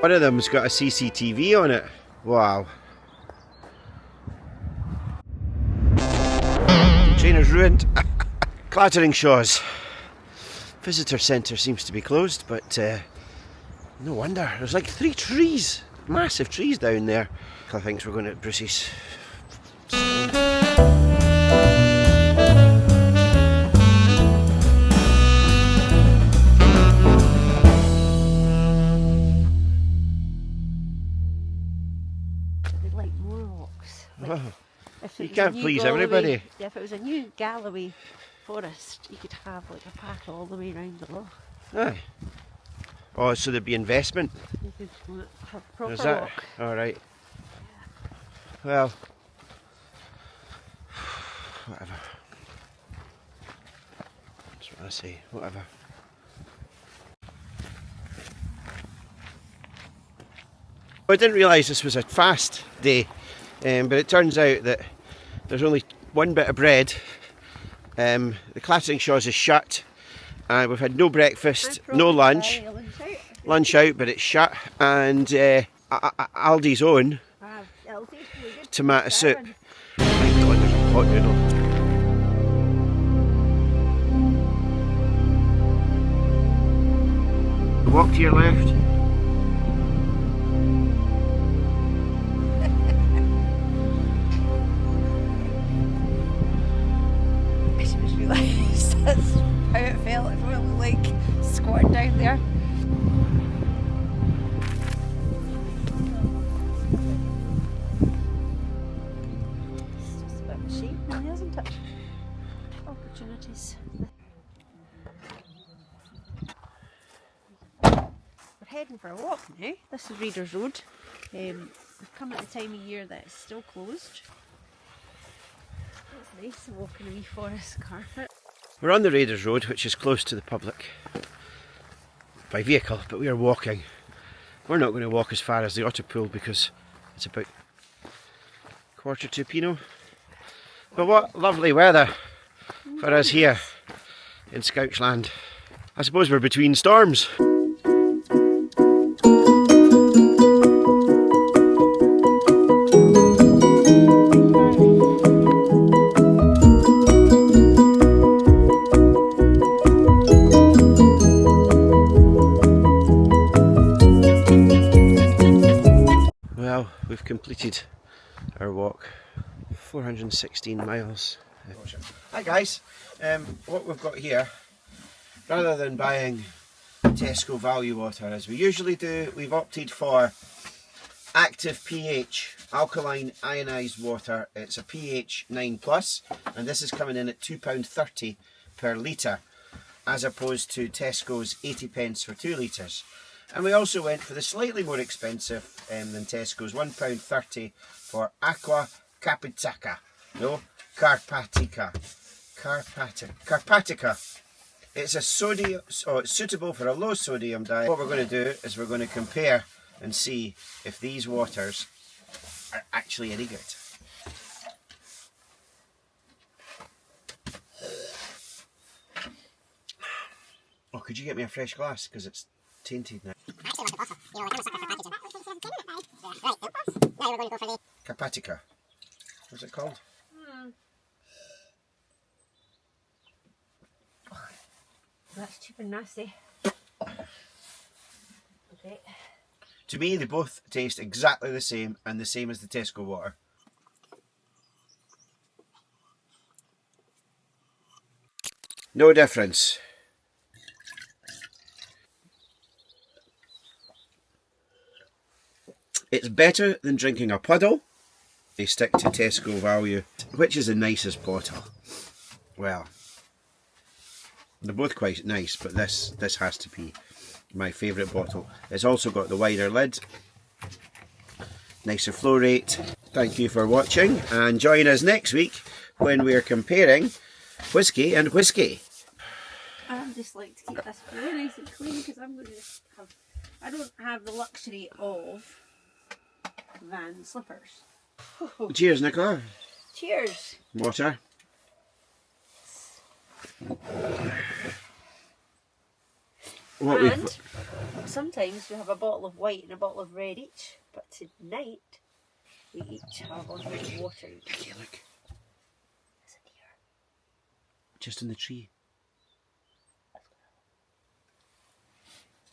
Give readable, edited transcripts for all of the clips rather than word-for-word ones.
One of them's got a CCTV on it. Wow. Trainer's ruined. Clattering Shaws. Visitor centre seems to be closed, but no wonder. There's like 3 trees, massive trees down there. I think we're going to Brucey's. They'd like more rocks. Like, You can't please everybody. Yeah, if it was a new Galloway forest, you could have like a path all the way around the loch. Aye. Oh, so there'd be investment. You could have proper Is that? rock. Alright. Well, whatever. That's what I say, whatever. I didn't realise this was a fast day, but it turns out that there's only one bit of bread. The Clattering Shaws is shut, and we've had no breakfast, no lunch. Lunch out, but it's shut. And Aldi's own tomato soup. My God, there's a pot noodle. Walk to your left. I just realised that's how it felt. It felt like squatting down there. It's just a bit of a shame, really, isn't it? Opportunities. We're heading for a walk now. This is Reader's Road. We've come at the time of year that it's still closed. It's nice to walk in a wee forest carpet. We're on the Raiders Road, which is close to the public by vehicle, but we are walking. We're not going to walk as far as the Otter Pool because it's about 1/4 Pinot. But what lovely weather for us here in Scouchland. I suppose we're between storms. Well, we've completed our walk, 416 miles. Hi guys, what we've got here, rather than buying Tesco value water as we usually do, we've opted for active pH, alkaline ionised water. It's a pH 9+, and this is coming in at £2.30 per litre, as opposed to Tesco's 80p for 2 litres. And we also went for the slightly more expensive than Tesco's, £1.30 for Aqua Carpatica. No, Carpatica. Carpatica. It's a sodium, so it's suitable for a low sodium diet. What we're going to do is we're going to compare and see if these waters are actually any good. Oh, could you get me a fresh glass? Because it's tainted now. Carpatica. What's it called? That's cheap and nasty. Okay. To me, they both taste exactly the same, and the same as the Tesco water. No difference. It's better than drinking a puddle. They stick to Tesco value. Which is the nicest bottle? Well, they're both quite nice, but this has to be my favourite bottle. It's also got the wider lid, nicer flow rate. Thank you for watching, and join us next week when we're comparing whiskey and whiskey. I just like to keep this very nice and clean because I'm going to have. I don't have the luxury of van slippers. Cheers, Nicola. Cheers. Water. what and sometimes we have a bottle of white and a bottle of red each, but tonight we each have unlimited water each. Nicky, look. Is it here? Just in the tree.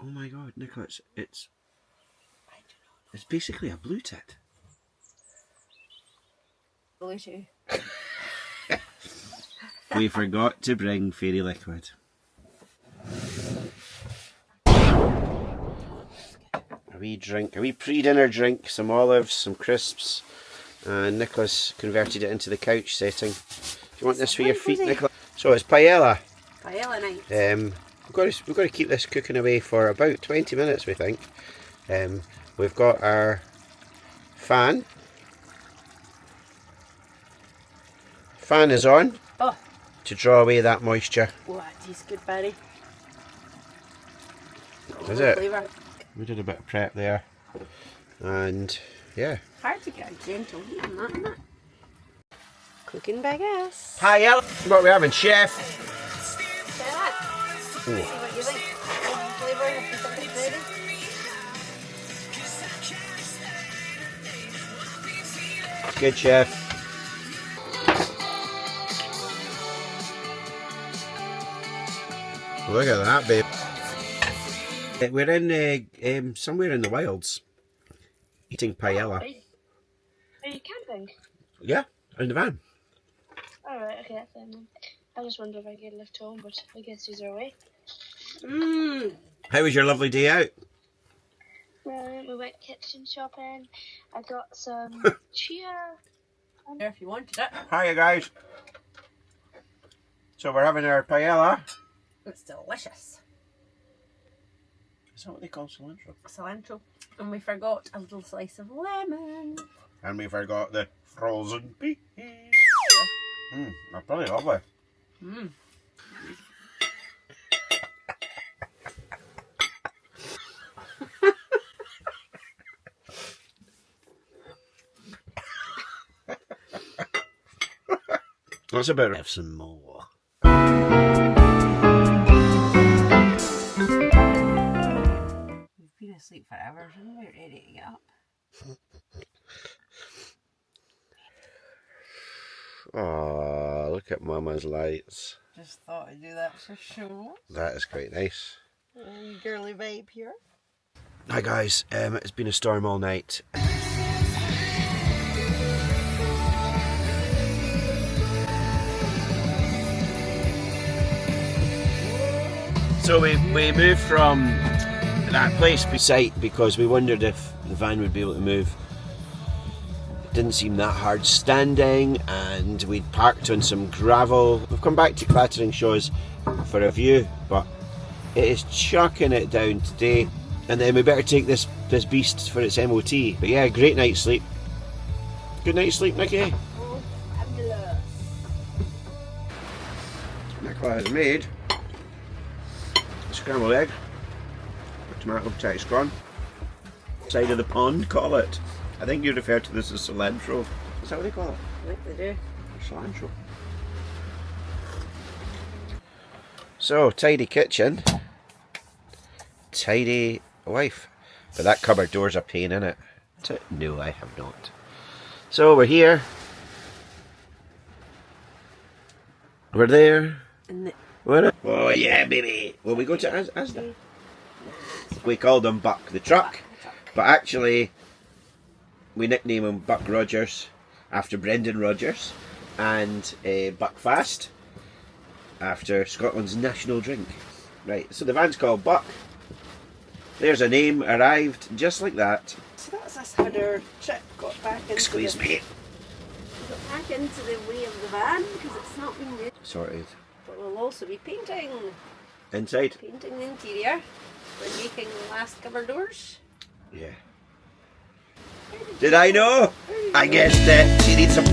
Oh my god, Nicola, it's basically a blue tit. Blue. We forgot to bring fairy liquid. A wee pre-dinner drink, some olives, some crisps, and Nicola's converted it into the couch setting. Do you want this for your feet, Nicola? So it's paella. Paella night. We've got to keep this cooking away for about 20 minutes, we think. We've got our fan. Fan is on to draw away that moisture. Oh, that tastes good, Barry. Is it? Flavour. We did a bit of prep there, and yeah. Hard to get a gentle heat on that, isn't it? Cooking by gas. Paella. What are we having, chef? Try that. See what you think. Flavour, if you think it's ready. Good, chef. Look at that, babe. We're in somewhere in the wilds, eating paella. Are you camping? Yeah, in the van. Alright, okay, that's fine. I just wondered if I could lift home, but I guess these are away. How was your lovely day out? Well, we went kitchen shopping. I got some chia. If you wanted it. Hiya, guys. So we're having our paella. It's delicious. Is that what they call cilantro? Cilantro. And we forgot a little slice of lemon. And we forgot the frozen peas. They're pretty lovely. That's about it. Have some more. We've been asleep for hours and we're ready to get up. Oh, look at Mama's lights. Just thought I'd do that for sure. That is quite nice. Girly vibe here. Hi guys, it's been a storm all night. So we moved from that place beside because we wondered if the van would be able to move. It didn't seem that hard standing, and we'd parked on some gravel. We've come back to Clattering Shaws for a view, but it is chucking it down today. And then we better take this beast for its MOT. But yeah, great night's sleep. Good night's sleep, Nikki. Oh, fabulous. Nicola has made a scrambled egg, a tomato tight scone, side of the pond, call it. I think you refer to this as cilantro. Is that what they call it? I think they do. Cilantro. So, tidy kitchen, tidy wife. But that cupboard door's a pain, innit? No, I have not. So, we're here. We're there. Oh yeah, baby. Well, we go to Asda. We called him Buck the truck, but actually we nickname him Buck Rodgers after Brendan Rodgers, and Buck Fast after Scotland's national drink. Right, so the van's called Buck. There's a name, arrived just like that. So that's us had our trip got back into Excuse me. Got back into the way of the van because it's not been good. Sorted. But we'll also be painting. Inside? Painting the interior. We're making the last cupboard doors. Yeah. Did I know? I guessed it. She needs some